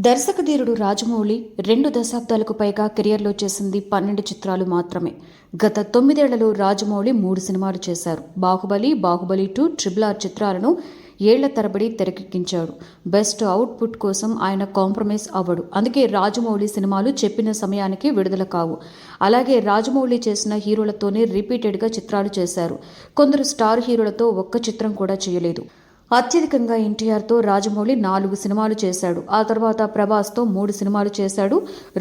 దర్శకధీరుడు రాజమౌళి 2 దశాబ్దాలకు పైగా కెరియర్లో చేసింది 12 చిత్రాలు మాత్రమే. గత 9 ఏళ్లలో రాజమౌళి 3 సినిమాలు చేశారు. బాహుబలి, బాహుబలి 2, ట్రిపుల్ ఆర్ చిత్రాలను ఏళ్ల తరబడి తెరకెక్కించాడు. బెస్ట్ అవుట్పుట్ కోసం ఆయన కాంప్రమైజ్ అవ్వడు. అందుకే రాజమౌళి సినిమాలు చెప్పిన సమయానికి విడుదల కావు. అలాగే రాజమౌళి చేసిన హీరోలతోనే రిపీటెడ్గా చిత్రాలు చేశారు. కొందరు స్టార్ హీరోలతో ఒక్క చిత్రం కూడా చేయలేదు. అత్యధికంగా ఎన్టీఆర్తో రాజమౌళి 4 సినిమాలు చేశాడు. ఆ తర్వాత ప్రభాస్తో 3 సినిమాలు చేశాడు.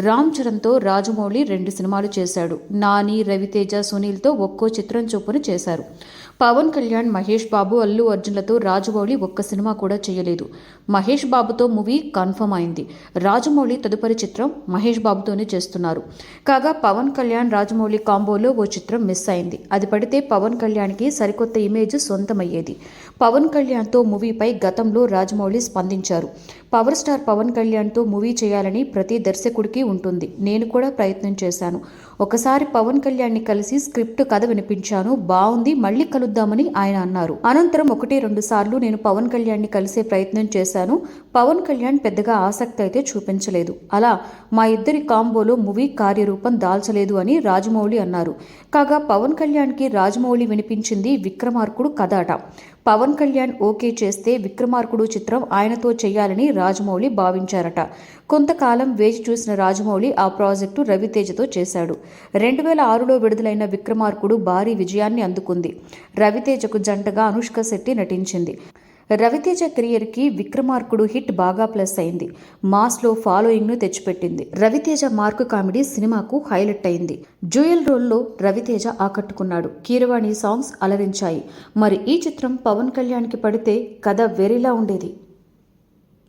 రామ్ చరణ్తో రాజమౌళి 2 సినిమాలు చేశాడు. నాని, రవితేజ, సునీల్తో ఒక్కో చిత్రం చొప్పున చేశారు. పవన్ కళ్యాణ్, మహేష్ బాబు, అల్లు అర్జున్లతో రాజమౌళి ఒక్క సినిమా కూడా చేయలేదు. మహేష్ బాబుతో మూవీ కన్ఫర్మ్ అయింది. రాజమౌళి తదుపరి చిత్రం మహేష్ బాబుతోనే చేస్తున్నారు. కాగా పవన్ కళ్యాణ్, రాజమౌళి కాంబోలో ఓ చిత్రం మిస్ అయింది. అది పడితే పవన్ కళ్యాణ్కి సరికొత్త ఇమేజ్ సొంతమయ్యేది. పవన్ కళ్యాణ్తో మూవీపై గతంలో రాజమౌళి స్పందించారు. పవర్ స్టార్ పవన్ కళ్యాణ్తో మూవీ చేయాలని ప్రతి దర్శకుడికి ఉంటుంది. నేను కూడా ప్రయత్నం చేశాను. ఒకసారి పవన్ కళ్యాణ్ని కలిసి స్క్రిప్ట్ కథ వినిపించాను. బాగుంది, మళ్ళీ కలుద్దామని ఆయన అన్నారు. అనంతరం 1-2 సార్లు నేను పవన్ కళ్యాణ్ని కలిసే ప్రయత్నం చేశాను. పవన్ కళ్యాణ్ పెద్దగా ఆసక్తి అయితే చూపించలేదు. అలా మా ఇద్దరి కాంబోలో మూవీ కార్యరూపం దాల్చలేదు అని రాజమౌళి అన్నారు. కాగా పవన్ కళ్యాణ్కి రాజమౌళి వినిపించింది విక్రమార్కుడు కథ అట. పవన్ కళ్యాణ్ ఓకే చేస్తే విక్రమార్కుడు చిత్రం ఆయనతో చేయాలని రాజమౌళి భావించారట. కొంతకాలం వేచి చూసిన రాజమౌళి ఆ ప్రాజెక్టు రవితేజతో చేశాడు. 2006లో విడుదలైన విక్రమార్కుడు భారీ విజయాన్ని అందుకుంది. రవితేజకు జంటగా అనుష్క శెట్టి నటించింది. రవితేజ కెరియర్కి విక్రమార్కుడు హిట్ బాగా ప్లస్ అయింది. మాస్లో ఫాలోయింగ్ను తెచ్చిపెట్టింది. రవితేజ మార్కు కామెడీ సినిమాకు హైలైట్ అయింది. డ్యూయల్ రోల్లో రవితేజ ఆకట్టుకున్నాడు. కీరవాణి సాంగ్స్ అలరించాయి. మరి ఈ చిత్రం పవన్ కళ్యాణ్కి పడితే కథ వేరేలా ఉండేది.